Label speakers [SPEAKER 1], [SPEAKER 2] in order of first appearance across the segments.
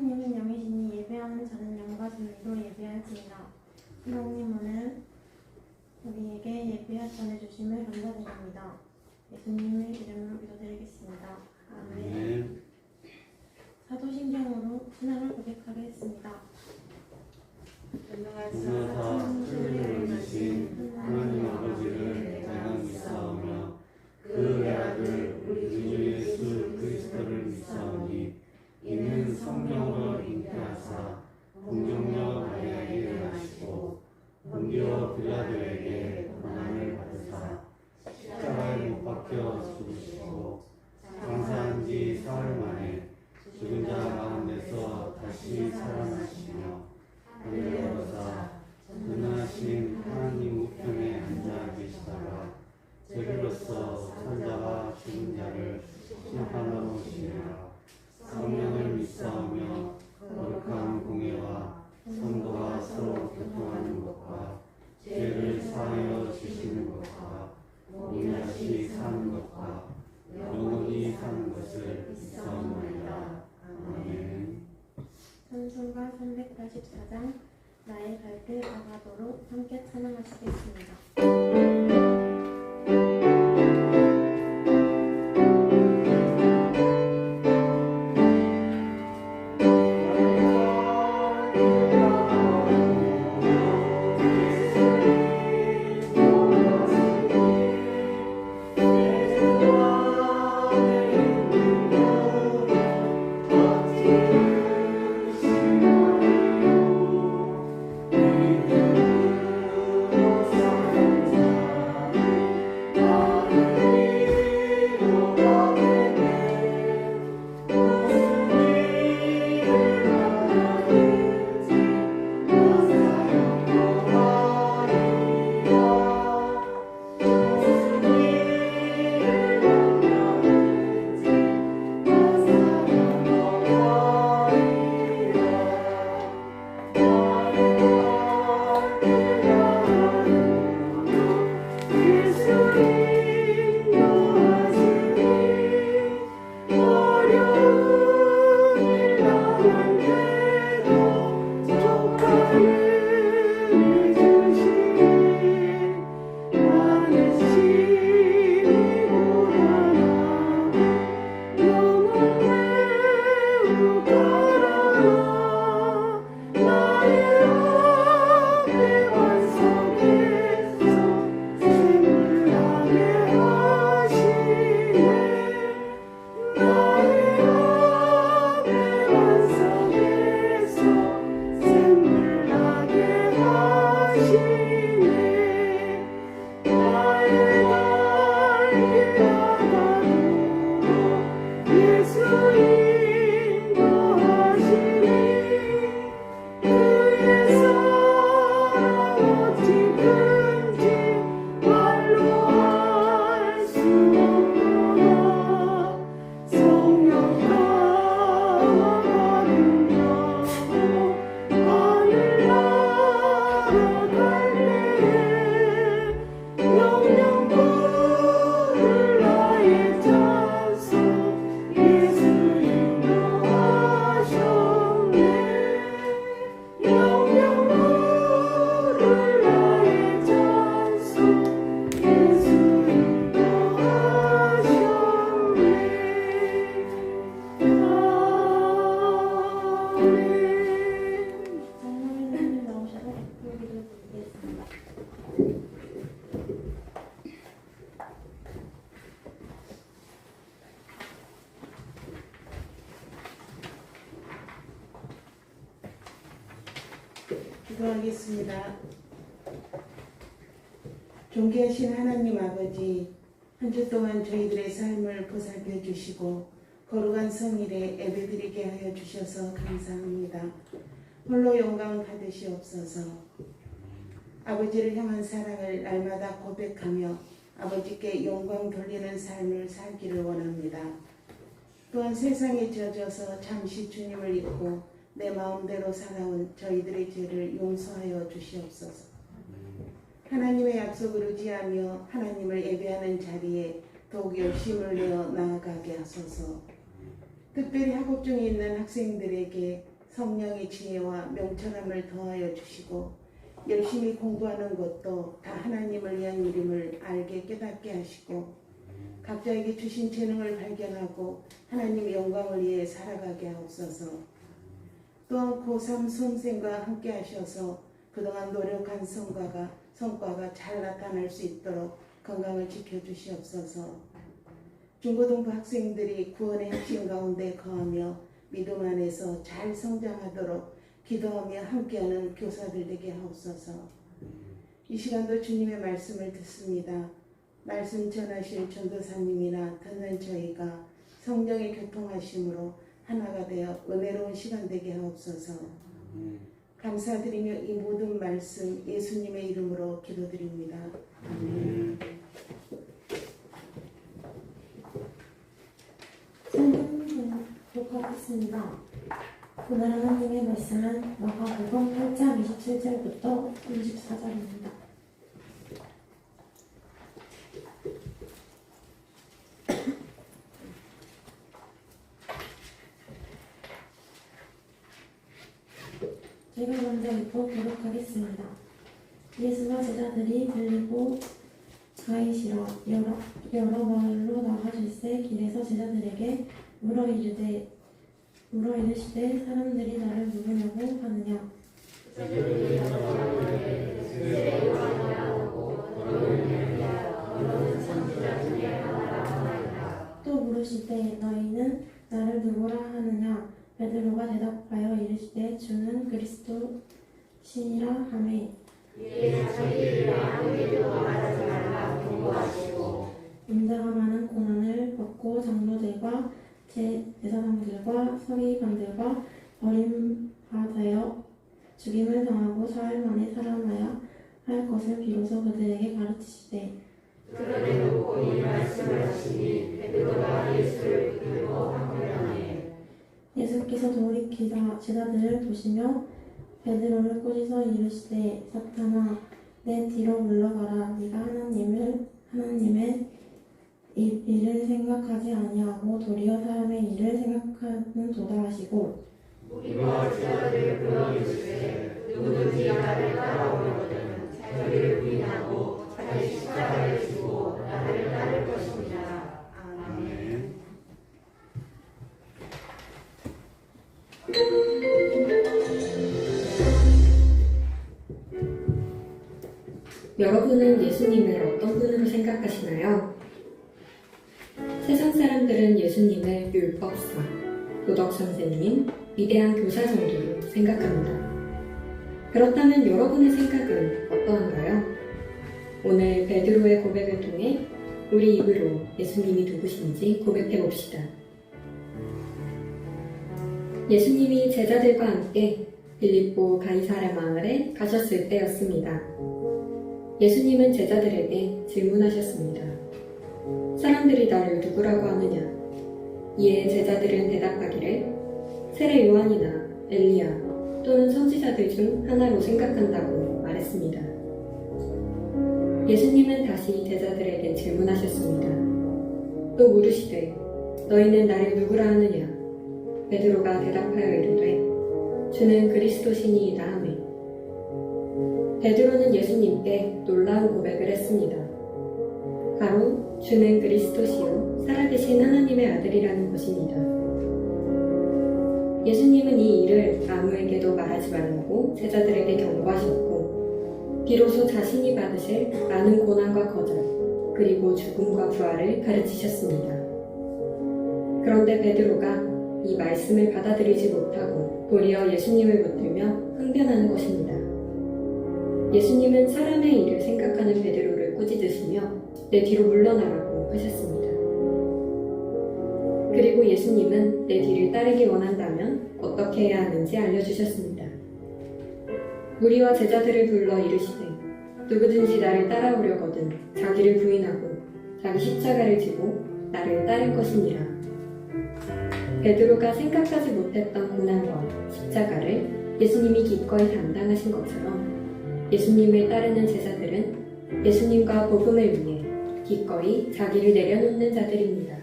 [SPEAKER 1] 하나님은 영이시니 예배하는 자는 영과 진리로 예배할지니라. 하나님 오늘 우리에게 예배할 전해주심을 감사드립니다. 예수님의 이름으로 기도드리겠습니다. 아멘. 사도신경으로 신앙을 고백하겠습니다.
[SPEAKER 2] 전능하사 천지를 이루신 하나님 아버지를 내가 믿사오며 그 외아들 우리 주 예수 그리스도를 믿사오니 이는 성령으로 잉태하사 동정녀 마리아에게 나시고 본디오 빌라도에게 고난을 받으사 십자가에 못 박혀 죽으시고 장사한 지 사흘 만에 죽은 자 가운데서 다시 살아나시며 하늘에 오르사 전능하신 하나님 우편에 앉아 계시다가 저리로서 산자와 죽은 자를 심판하러 오시리라. 성령을 믿사오며 거룩한 공예와 성도가 서로 교통하는 것과 죄를 사하여 주시는 것과 몸이 다시 사는 것과 영원히 사는 것을 믿사옵나이다. 아멘.
[SPEAKER 1] 찬송가 384장 나의 발길 아가도록 함께 찬양하시겠습니다.
[SPEAKER 3] 기도하겠습니다. 존귀하신 하나님 아버지, 한 주 동안 저희들의 삶을 보살펴 주시고 거룩한 성일에 예배드리게 하여 주셔서 감사합니다. 홀로 영광 받으시옵소서. 아버지를 향한 사랑을 날마다 고백하며 아버지께 영광 돌리는 삶을 살기를 원합니다. 또한 세상에 젖어서 잠시 주님을 잊고 내 마음대로 살아온 저희들의 죄를 용서하여 주시옵소서. 하나님의 약속을 의지하며 하나님을 예배하는 자리에 더욱 열심을 내어 나아가게 하소서. 특별히 학업 중에 있는 학생들에게 성령의 지혜와 명철함을 더하여 주시고 열심히 공부하는 것도 다 하나님을 위한 일임을 알게 깨닫게 하시고 각자에게 주신 재능을 발견하고 하나님의 영광을 위해 살아가게 하옵소서. 또한 고3 수험생과 함께 하셔서 그동안 노력한 성과가 잘 나타날 수 있도록 건강을 지켜주시옵소서. 중고등부 학생들이 구원의 핵심 가운데 거하며 믿음 안에서 잘 성장하도록 기도하며 함께하는 교사들 되게 하옵소서. 이 시간도 주님의 말씀을 듣습니다. 말씀 전하실 전도사님이나 듣는 저희가 성령의 교통하심으로 하나가 되어 은혜로운 시간 되게 하옵소서. 감사드리며 이 모든 말씀 예수님의 이름으로 기도드립니다. 아멘.
[SPEAKER 1] 성경 공독하겠습니다. 오늘 하나님의 말씀은 마가복음 8장 27절부터 34절입니다. 제가 먼저 읽고 기록하겠습니다. 예수와 제자들이 빌립보 가이시라 여러 마을로 나가실새 길에서 제자들에게 물어 이르시되 사람들이 나를 누구냐고 하느냐. 또 물으시되 너희는 나를 누구라 하느냐. 베드로가 대답하여 이르시되 주는 그리스도시니라 하매 인자가 많은 고난을 받고 장로들과 제사장들과 서기관들과 버림받아 죽임을 당하고 사흘 만에 살아나야 할 것을 비로소 그들에게 가르치시되
[SPEAKER 2] 그러내놓고 이 말씀을 하시니 베드로가 예수를 붙들고 항변하네.
[SPEAKER 1] 예수께서 돌이키사 제자들을 보시며 베드로를 꾸짖어 이르시되 사탄아 내 뒤로 물러가라. 네가 하나님의 일을 생각하지 아니하고 도리어 사람의 일을 생각하는도다 하시고
[SPEAKER 2] 우리와 제자들을 불러 이르시되 누구든지 나를 따라오려거든 자기를 부인하고 자기 십자가를 지고 나를 따를 것입니다. 아멘.
[SPEAKER 4] 여러분은 예수님을 어떤 분으로 생각하시나요? 세상 사람들은 예수님을 율법사, 도덕선생님, 위대한 교사 정도로 생각합니다. 그렇다면 여러분의 생각은 어떠한가요? 오늘 베드로의 고백을 통해 우리 입으로 예수님이 누구신지 고백해봅시다. 예수님이 제자들과 함께 빌립보 가이사랴 마을에 가셨을 때였습니다. 예수님은 제자들에게 질문하셨습니다. 사람들이 나를 누구라고 하느냐? 이에 제자들은 대답하기를 세례 요한이나 엘리야 또는 선지자들 중 하나로 생각한다고 말했습니다. 예수님은 다시 제자들에게 질문하셨습니다. 또 물으시되 너희는 나를 누구라 하느냐? 베드로가 대답하여 이르되 주는 그리스도시니이다 하매 베드로는 예수님께 놀라운 고백을 했습니다. 바로 주는 그리스도시요 살아계신 하나님의 아들이라는 것입니다. 예수님은 이 일을 아무에게도 말하지 말라고 제자들에게 경고하셨고 비로소 자신이 받으실 많은 고난과 거절 그리고 죽음과 부활을 가르치셨습니다. 그런데 베드로가 이 말씀을 받아들이지 못하고 도리어 예수님을 붙들며 항변하는 것입니다. 예수님은 사람의 일을 생각하는 베드로를 꾸짖으시며 내 뒤로 물러나라고 하셨습니다. 그리고 예수님은 내 뒤를 따르기 원한다면 어떻게 해야 하는지 알려주셨습니다. 무리와 제자들을 불러 이르시되 누구든지 나를 따라오려거든 자기를 부인하고 자기 십자가를 지고 나를 따를 것이니라. 베드로가 생각하지 못했던 고난과 십자가를 예수님이 기꺼이 감당하신 것처럼 예수님을 따르는 제자들은 예수님과 복음을 위해 기꺼이 자기를 내려놓는 자들입니다.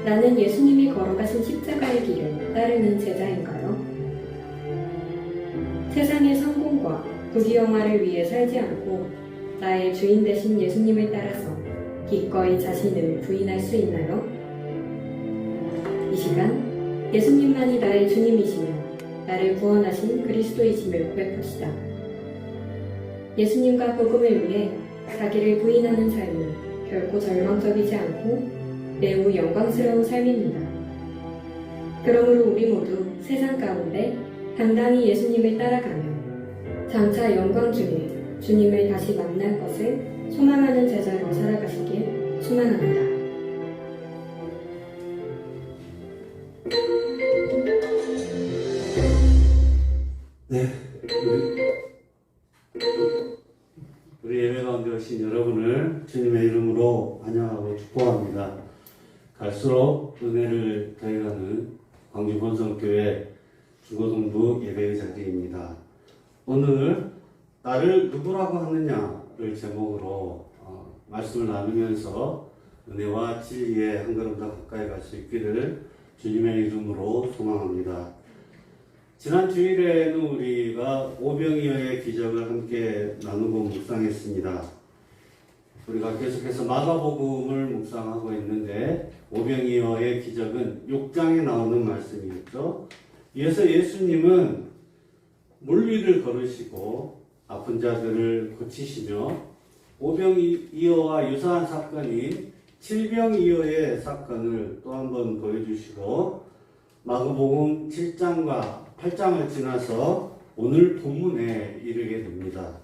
[SPEAKER 4] 나는 예수님이 걸어가신 십자가의 길을 따르는 제자인가요? 세상의 성공과 부귀영화를 위해 살지 않고 나의 주인 되신 예수님을 따라서 기꺼이 자신을 부인할 수 있나요? 이 시간 예수님만이 나의 주님이시며 나를 구원하신 그리스도이심을 고백합시다. 예수님과 복음을 위해 자기를 부인하는 삶은 결코 절망적이지 않고 매우 영광스러운 삶입니다. 그러므로 우리 모두 세상 가운데 당당히 예수님을 따라가며 장차 영광 중에 주님을 다시 만날 것을 소망하는 제자로 살아가시길 축원합니다.
[SPEAKER 5] 네, 우리 예배 가운데 오신 여러분을 주님의 이름으로 환영하고 축복합니다. 갈수록 은혜를 더해가는 광주 본성교회 주거동부 예배의 자리입니다. 오늘 나를 누구라고 하느냐를 제목으로 말씀을 나누면서 은혜와 진리에 한 걸음 더 가까이 갈 수 있기를 주님의 이름으로 소망합니다. 지난 주일에는 우리가 오병이어의 기적을 함께 나누고 묵상했습니다. 우리가 계속해서 마가복음을 묵상하고 있는데 오병이어의 기적은 6장에 나오는 말씀이었죠. 이어서 예수님은 물리를 걸으시고 아픈 자들을 고치시며 오병이어와 유사한 사건인 칠병이어의 사건을 또 한 번 보여주시고 마가복음 7장과 8장을 지나서 오늘 본문에 이르게 됩니다.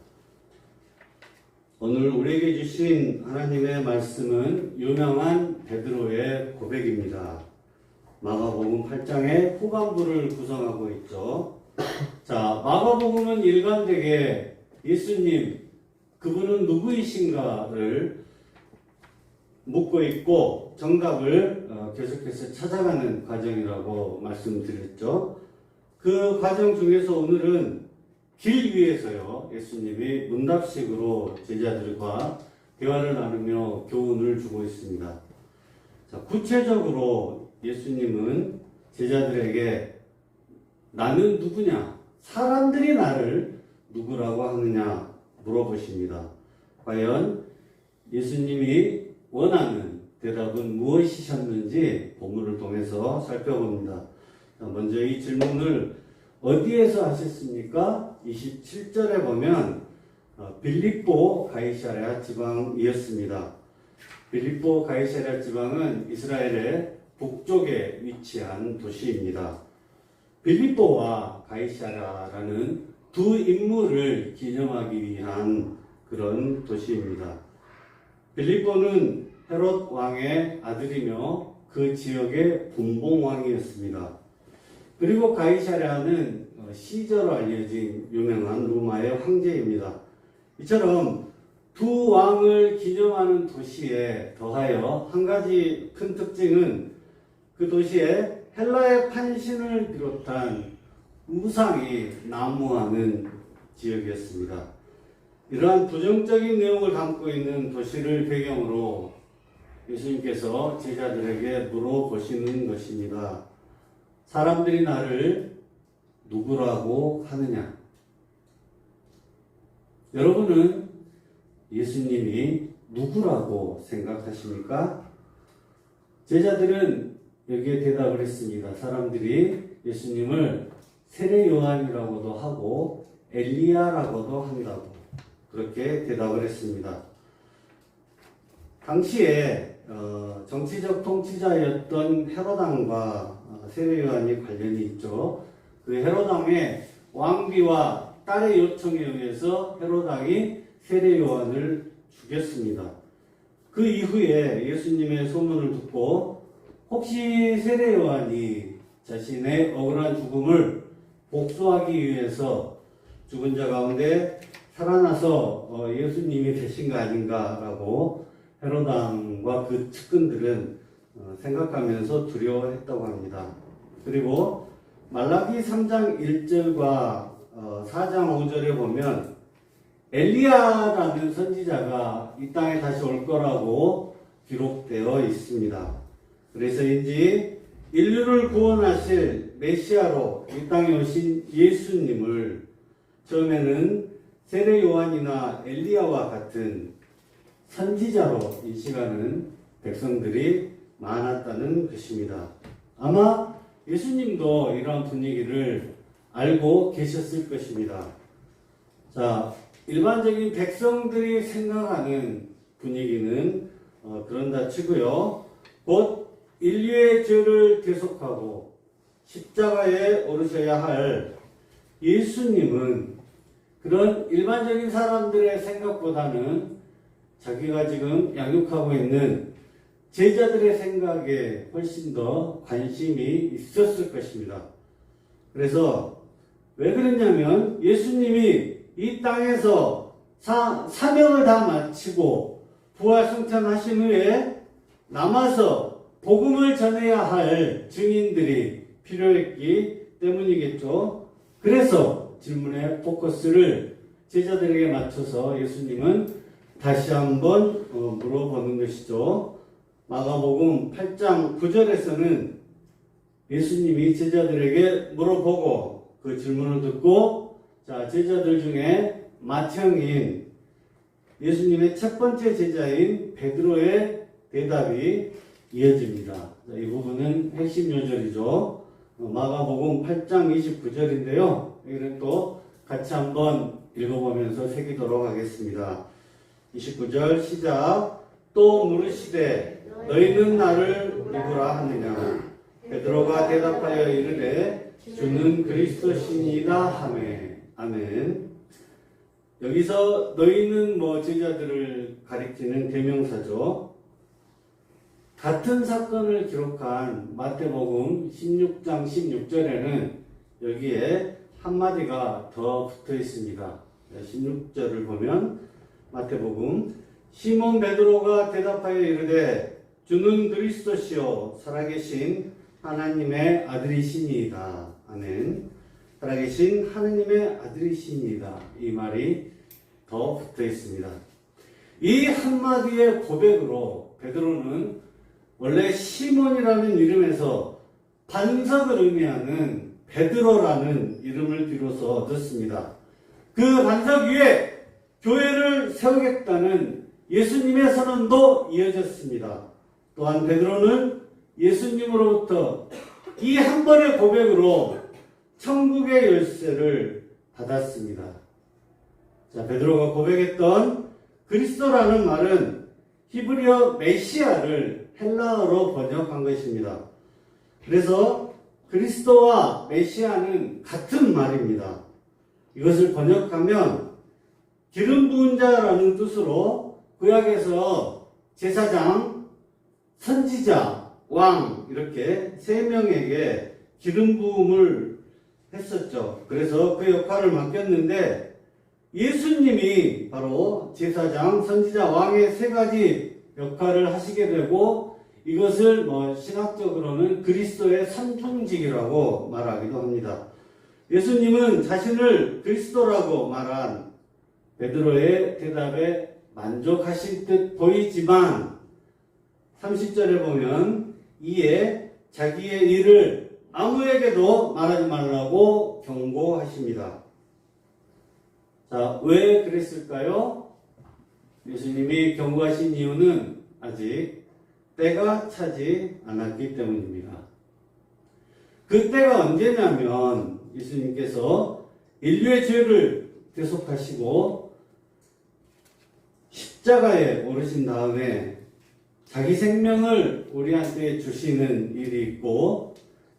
[SPEAKER 5] 오늘 우리에게 주신 하나님의 말씀은 유명한 베드로의 고백입니다. 마가복음 8장의 후반부를 구성하고 있죠. 자, 마가복음은 일관되게 예수님, 그분은 누구이신가를 묻고 있고 정답을 계속해서 찾아가는 과정이라고 말씀드렸죠. 그 과정 중에서 오늘은 길 위에서요, 예수님이 문답식으로 제자들과 대화를 나누며 교훈을 주고 있습니다. 자, 구체적으로 예수님은 제자들에게 나는 누구냐? 사람들이 나를 누구라고 하느냐 물어보십니다. 과연 예수님이 원하는 대답은 무엇이셨는지 본문을 통해서 살펴봅니다. 먼저 이 질문을 어디에서 하셨습니까? 27절에 보면 빌립보 가이사랴 지방이었습니다. 빌립보 가이사랴 지방은 이스라엘의 북쪽에 위치한 도시입니다. 빌립보와 가이사랴라는 두 인물을 기념하기 위한 그런 도시입니다. 빌립보는 헤롯 왕의 아들이며 그 지역의 분봉왕이었습니다. 그리고 가이사랴는 시저로 알려진 유명한 로마의 황제입니다. 이처럼 두 왕을 기념하는 도시에 더하여 한 가지 큰 특징은 그 도시에 헬라의 판신을 비롯한 우상이 난무하는 지역이었습니다. 이러한 부정적인 내용을 담고 있는 도시를 배경으로 예수님께서 제자들에게 물어보시는 것입니다. 사람들이 나를 누구라고 하느냐? 여러분은 예수님이 누구라고 생각하십니까? 제자들은 여기에 대답을 했습니다. 사람들이 예수님을 세례 요한이라고도 하고 엘리야라고도 한다고 그렇게 대답을 했습니다. 당시에 정치적 통치자였던 헤롯왕과 세례 요한이 관련이 있죠. 그 헤롯왕의 왕비와 딸의 요청에 의해서 헤롯왕이 세례 요한을 죽였습니다. 그 이후에 예수님의 소문을 듣고 혹시 세례 요한이 자신의 억울한 죽음을 복수하기 위해서 죽은 자 가운데 살아나서 예수님이 되신 거 아닌가라고 헤롯왕과 그 측근들은 생각하면서 두려워했다고 합니다. 그리고 말라기 3장 1절과 4장 5절에 보면 엘리야라는 선지자가 이 땅에 다시 올 거라고 기록되어 있습니다. 그래서인지 인류를 구원하실 메시아로 이 땅에 오신 예수님을 처음에는 세례 요한이나 엘리야와 같은 선지자로 인식하는 백성들이 많았다는 것입니다. 아마 예수님도 이러한 분위기를 알고 계셨을 것입니다. 자, 일반적인 백성들이 생각하는 분위기는 그런다 치고요. 곧 인류의 죄를 대속하고 십자가에 오르셔야 할 예수님은 그런 일반적인 사람들의 생각보다는 자기가 지금 양육하고 있는 제자들의 생각에 훨씬 더 관심이 있었을 것입니다. 그래서 왜 그랬냐면 예수님이 이 땅에서 사명을 다 마치고 부활승천하신 후에 남아서 복음을 전해야 할 증인들이 필요했기 때문이겠죠. 그래서 질문의 포커스를 제자들에게 맞춰서 예수님은 다시 한번 물어보는 것이죠. 마가복음 8장 9절에서는 예수님이 제자들에게 물어보고 그 질문을 듣고 제자들 중에 맏형인 예수님의 첫 번째 제자인 베드로의 대답이 이어집니다. 이 부분은 핵심 요절이죠. 마가복음 8장 29절인데요. 여기는 또 같이 한번 읽어보면서 새기도록 하겠습니다. 29절 시작. 또 물으시되 너희는 나를 누구라 하느냐. 베드로가 대답하여 이르되 주는 그리스도시니이다 하매. 아멘. 여기서 너희는 제자들을 가리키는 대명사죠. 같은 사건을 기록한 마태복음 16장 16절에는 여기에 한마디가 더 붙어 있습니다. 16절을 보면 마태복음 시몬 베드로가 대답하여 이르되 주는 그리스도시요 살아계신 하나님의 아들이시니이다. 아멘. 살아계신 하나님의 아들이시니이다. 이 말이 더 붙어 있습니다. 이 한마디의 고백으로 베드로는 원래 시몬이라는 이름에서 반석을 의미하는 베드로라는 이름을 비로소 얻었습니다. 그 반석 위에 교회를 세우겠다는 예수님의 선언도 이어졌습니다. 또한 베드로는 예수님으로부터 이 한 번의 고백으로 천국의 열쇠를 받았습니다. 베드로가 고백했던 그리스도라는 말은 히브리어 메시아를 헬라어로 번역한 것입니다. 그래서 그리스도와 메시아는 같은 말입니다. 이것을 번역하면 기름 부은 자라는 뜻으로 구약에서 제사장, 선지자, 왕 이렇게 세 명에게 기름 부음을 했었죠. 그래서 그 역할을 맡겼는데 예수님이 바로 제사장, 선지자, 왕의 세 가지 역할을 하시게 되고 이것을 신학적으로는 그리스도의 삼중직이라고 말하기도 합니다. 예수님은 자신을 그리스도라고 말한 베드로의 대답에 만족하실 듯 보이지만 30절에 보면 이에 자기의 일을 아무에게도 말하지 말라고 경고하십니다. 왜 그랬을까요? 예수님이 경고하신 이유는 아직 때가 차지 않았기 때문입니다. 그 때가 언제냐면 예수님께서 인류의 죄를 대속하시고 십자가에 오르신 다음에 자기 생명을 우리한테 주시는 일이 있고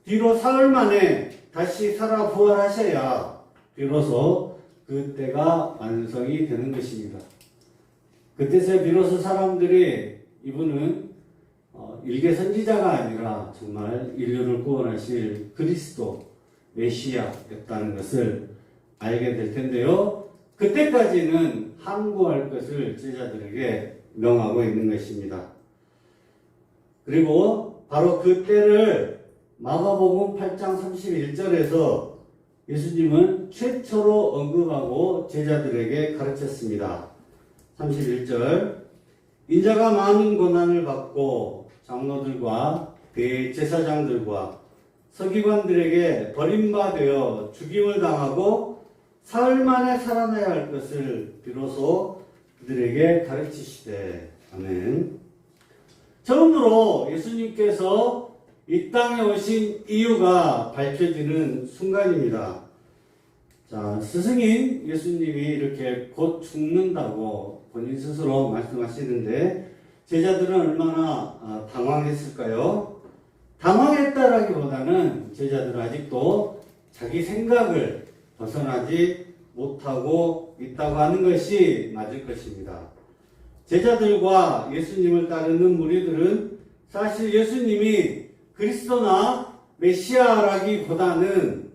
[SPEAKER 5] 뒤로 사흘 만에 다시 살아 부활하셔야 비로소 그 때가 완성이 되는 것입니다. 그때서 비로소 사람들이 이분은 일개 선지자가 아니라 정말 인류를 구원하실 그리스도 메시아였다는 것을 알게 될 텐데요. 그때까지는 함구할 것을 제자들에게 명하고 있는 것입니다. 그리고 바로 그 때를 마가복음 8장 31절에서 예수님은 최초로 언급하고 제자들에게 가르쳤습니다. 31절 인자가 많은 고난을 받고 장로들과 대제사장들과 서기관들에게 버림받아 죽임을 당하고 사흘 만에 살아나야 할 것을 비로소 그들에게 가르치시되. 아멘. 처음으로 예수님께서 이 땅에 오신 이유가 밝혀지는 순간입니다. 자, 스승인 예수님이 이렇게 곧 죽는다고 본인 스스로 말씀하시는데 제자들은 얼마나 당황했을까요? 당황했다라기보다는 제자들은 아직도 자기 생각을 벗어나지 못하고 있다고 하는 것이 맞을 것입니다. 제자들과 예수님을 따르는 무리들은 사실 예수님이 그리스도나 메시아라기보다는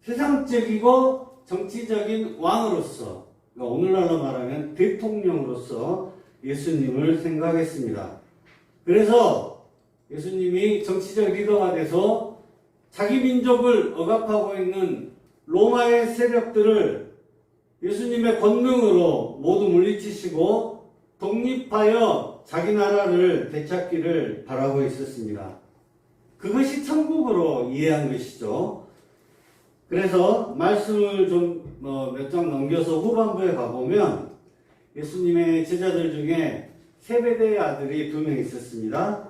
[SPEAKER 5] 세상적이고 정치적인 왕으로서, 그러니까 오늘날로 말하면 대통령으로서 예수님을 생각했습니다. 그래서 예수님이 정치적 리더가 돼서 자기 민족을 억압하고 있는 로마의 세력들을 예수님의 권능으로 모두 물리치시고 독립하여 자기 나라를 되찾기를 바라고 있었습니다. 그것이 천국으로 이해한 것이죠. 그래서 말씀을 좀 몇 장 넘겨서 후반부에 가보면 예수님의 제자들 중에 세베대의 아들이 2명 있었습니다.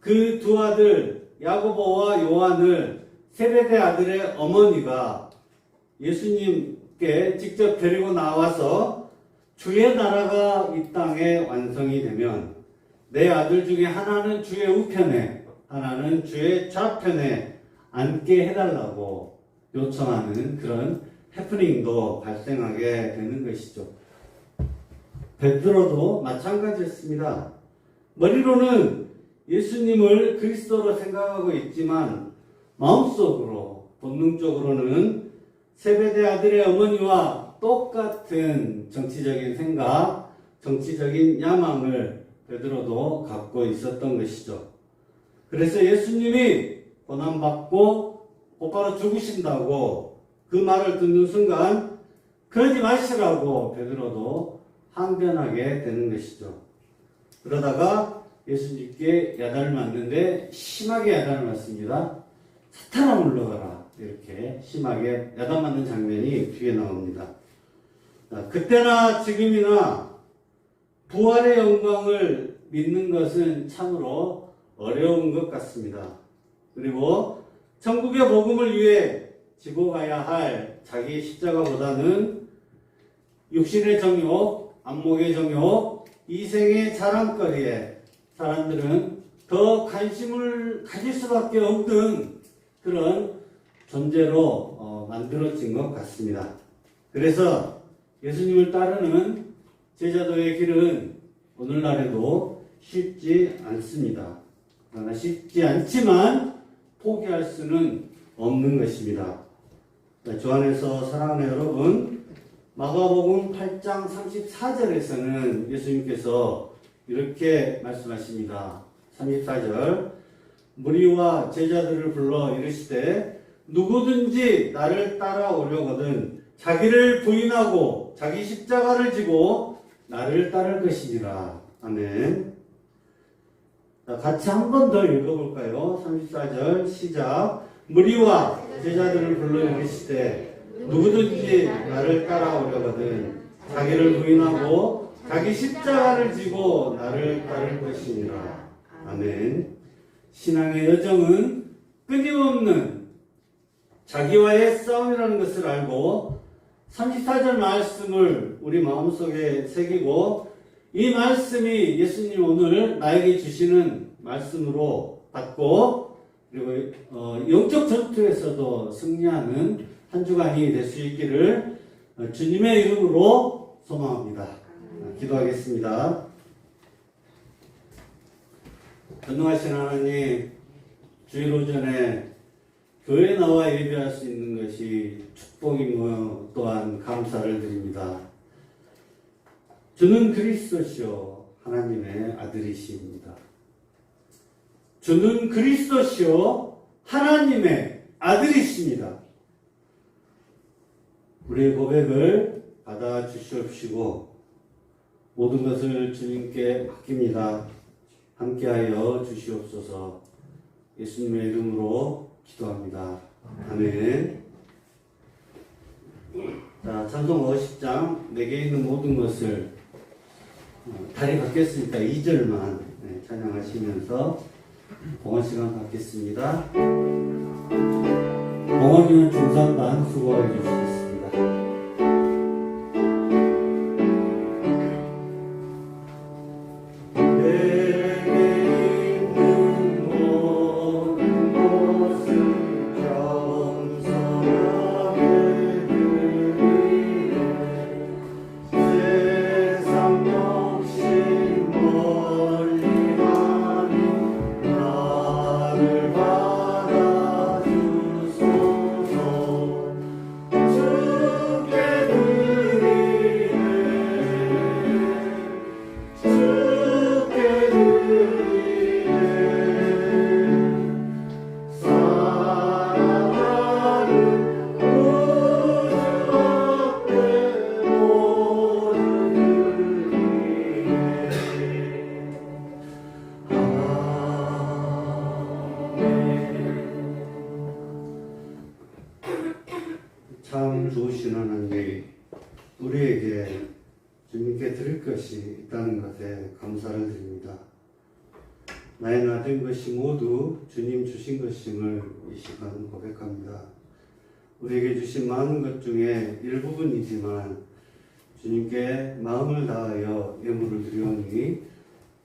[SPEAKER 5] 그 두 아들 야고보와 요한을 세베대 아들의 어머니가 예수님께 직접 데리고 나와서 주의 나라가 이 땅에 완성이 되면 내 아들 중에 하나는 주의 우편에 하나는 주의 좌편에 앉게 해달라고 요청하는 그런 해프닝도 발생하게 되는 것이죠. 베드로도 마찬가지였습니다. 머리로는 예수님을 그리스도로 생각하고 있지만 마음속으로 본능적으로는 세베대 아들의 어머니와 똑같은 정치적인 생각, 정치적인 야망을 베드로도 갖고 있었던 것이죠. 그래서 예수님이 고난받고 곧바로 죽으신다고 그 말을 듣는 순간 그러지 마시라고 베드로도 항변하게 되는 것이죠. 그러다가 예수님께 야단을 맞는데 심하게 야단을 맞습니다. 사탄아 물러가라, 이렇게 심하게 야단 맞는 장면이 뒤에 나옵니다. 그때나 지금이나 부활의 영광을 믿는 것은 참으로 어려운 것 같습니다. 그리고 천국의 복음을 위해 지고 가야 할 자기 십자가보다는 육신의 정욕, 안목의 정욕, 이생의 자랑거리에 사람들은 더 관심을 가질 수밖에 없는 그런 존재로 만들어진 것 같습니다. 그래서 예수님을 따르는 제자도의 길은 오늘날에도 쉽지 않습니다. 그러나 쉽지 않지만 포기할 수는 없는 것입니다. 주 안에서 사랑하는 여러분, 마가복음 8장 34절에서는 예수님께서 이렇게 말씀하십니다. 34절, 무리와 제자들을 불러 이르시되 누구든지 나를 따라오려거든 자기를 부인하고 자기 십자가를 지고 나를 따를 것이니라. 아멘. 같이 한 번 더 읽어볼까요? 34절 시작. 무리와 제자들을 불러 이르시되 누구든지 나를 따라오려거든 자기를 부인하고 자기 십자가를 지고 나를 따를 것이니라. 아멘. 신앙의 여정은 끊임없는 자기와의 싸움이라는 것을 알고 34절 말씀을 우리 마음속에 새기고 이 말씀이 예수님 오늘 나에게 주시는 말씀으로 받고 그리고 영적 전투에서도 승리하는 한 주간이 될 수 있기를 주님의 이름으로 소망합니다. 기도하겠습니다. 전능하신 하나님, 주일 오전에 교회에 나와 예배할 수 있는 것이 축복이며 또한 감사를 드립니다. 주는 그리스도시요 하나님의 아들이십니다. 주는 그리스도시요 하나님의 아들이십니다. 우리의 고백을 받아 주시옵시고 모든 것을 주님께 맡깁니다. 함께하여 주시옵소서. 예수님의 이름으로 기도합니다. 아멘. 자, 찬송 50장 내게 있는 모든 것을 다리 바뀌었으니까 2절만 찬양하시면서 봉헌 시간 갖겠습니다. 봉헌이는 중산반 수고해 주시겠습니다. 참 좋으신 하나님, 우리에게 주님께 드릴 것이 있다는 것에 감사를 드립니다. 나의 나된 것이 모두 주님 주신 것임을 이 시간 고백합니다. 우리에게 주신 많은 것 중에 일부분이지만 주님께 마음을 다하여 예물을 드리오니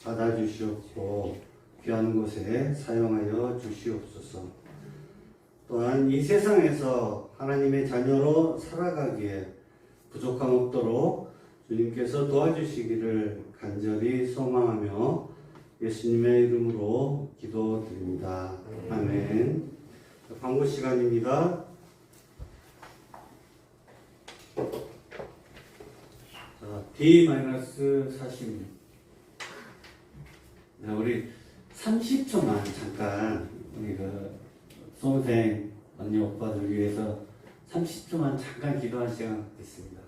[SPEAKER 5] 받아주시옵고 귀한 곳에 사용하여 주시옵소서. 또한 이 세상에서 하나님의 자녀로 살아가기에 부족함 없도록 주님께서 도와주시기를 간절히 소망하며 예수님의 이름으로 기도드립니다. 아멘. 광고 시간입니다. 자, D-40. 자, 우리 30초만 잠깐 우리 수험생 언니 오빠들 위해서 30초만 잠깐 기도할 시간 갖겠습니다.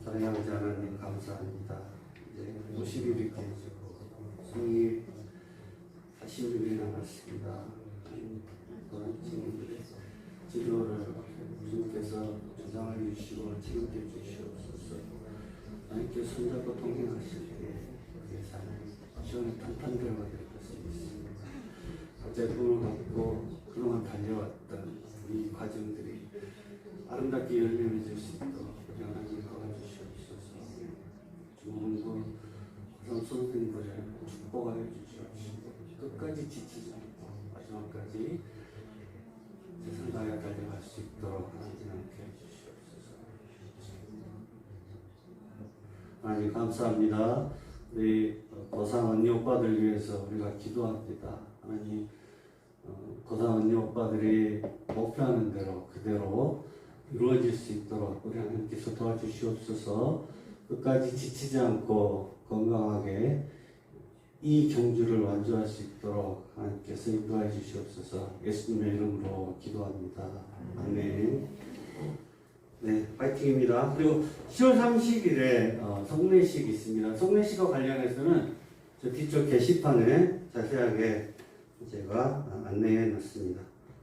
[SPEAKER 5] 사랑하는 하나님 감사합니다. 이제 50일이 생일 40일이 남았습니다. 그런 친구들의 치료를 주님께서 조장해 주시고 책임져 주시옵소서. 하나님께 손잡고 동행하실 때 우리의 삶이 시원히 탄탄대로가 될 것을 믿습니다. 갑자기 꿈을 갖고 그동안 달려왔던 이 과정들이 아름답게 열매맺을 수 있도록 하나님 도와주시옵소서. 주문도 고상 선생님들을 축복하여 주시옵시고 끝까지 지치지 않고 마지막까지 세상 다해 달려갈 수 있도록 하나님 함께 해주시옵소서. 하나님 감사합니다. 우리 고상 언니 오빠들 위해서 우리가 기도합니다. 하나님 고상 언니 오빠들이 목표하는 대로 그대로 이루어질 수 있도록 우리 하나님께서 도와주시옵소서. 끝까지 지치지 않고 건강하게 이 경주를 완주할 수 있도록 하나님께서 인도해 주시옵소서. 예수님의 이름으로 기도합니다. 아멘. 네, 파이팅입니다. 그리고 10월 30일에 성례식이 있습니다. 성례식과 관련해서는 저 뒤쪽 게시판에 자세하게 제가 안내해 놨습니다.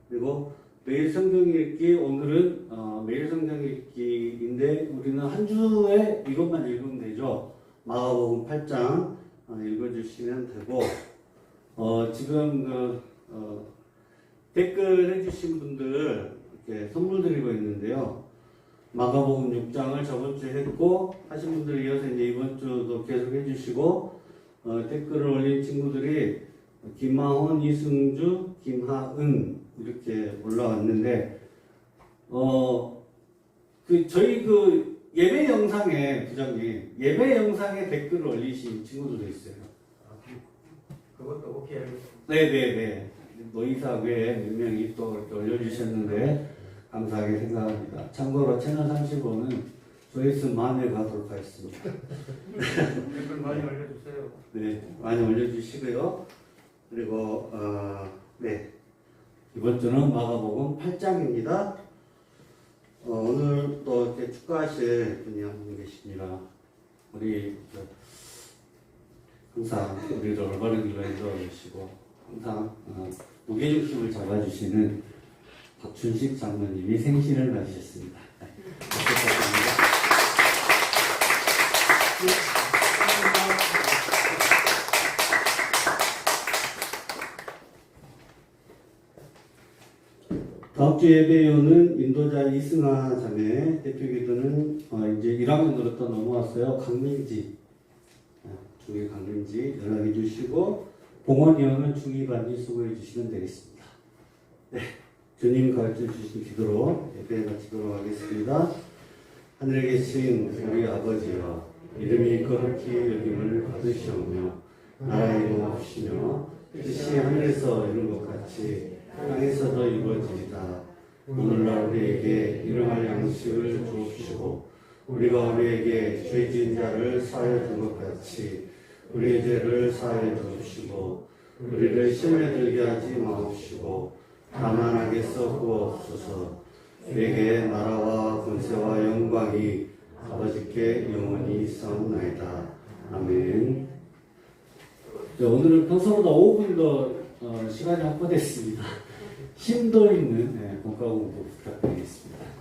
[SPEAKER 5] 그리고 매일 성경 읽기, 오늘은 매일 성경 읽기인데 우리는 한 주에 이것만 읽으면 되죠. 마가복음 8장 읽어주시면 되고, 지금 댓글 해주신 분들 이렇게 선물 드리고 있는데요. 마가복음 6장을 저번 주에 했고 하신 분들 이어서 이제 이번 주도 계속 해주시고, 댓글을 올린 친구들이 김하원, 이승주, 김하은 이렇게 올라왔는데, 저희 예배 영상에, 부장님, 예배 영상에 댓글을 올리신 친구들도 있어요.
[SPEAKER 2] 그것도 오케이.
[SPEAKER 5] 네네네. 노이사 외에 몇 명이 또 이렇게 올려주셨는데, 감사하게 생각합니다. 참고로 채널 35는 조회수 10,000회가 돌파했습니다.
[SPEAKER 2] 댓글 많이 올려주세요.
[SPEAKER 5] 네, 많이 올려주시고요. 그리고, 네. 이번 주는 마가복음 8장입니다. 오늘 또 이렇게 축하하실 분이 한 분 계십니다. 우리 항상 우리를 올바른 길로 인도해 주시고 항상 무게중심을 잡아주시는 박춘식 장로님이 생신을 맞으셨습니다. 네, 박수 부탁드립니다. 다음 주 예배요는 인도자 이승아 자매, 대표기도는 이제 1학년으로 또 넘어왔어요. 강민지, 중위 강민지 연락해 주시고, 봉원이형은 중위 반지 수고해 주시면 되겠습니다. 네, 주님 가르쳐 주신 기도로 예배 마치도록 하겠습니다. 하늘에 계신 우리 아버지여, 이름이 거룩히 여김을 받으시오며, 나라가 이루옵시며, 뜻이 하늘에서 이룬 것 같이 땅에서도 이루어지이다. 오늘날 우리에게 일용할 양식을 주옵시고, 우리가 우리에게 죄 지은 자를 사하여 준 것 같이 우리의 죄를 사하여 주옵시고, 우리를 시험에 들게 하지 마옵시고, 다만 악에서 구하옵소서. 우리에게 나라와 권세와 영광이 아버지께 영원히 있사옵나이다. 아멘. 자, 오늘은 평소보다 5분 더 시간이 확보됐습니다. 심도 있는 본과 공부 부탁드리겠습니다.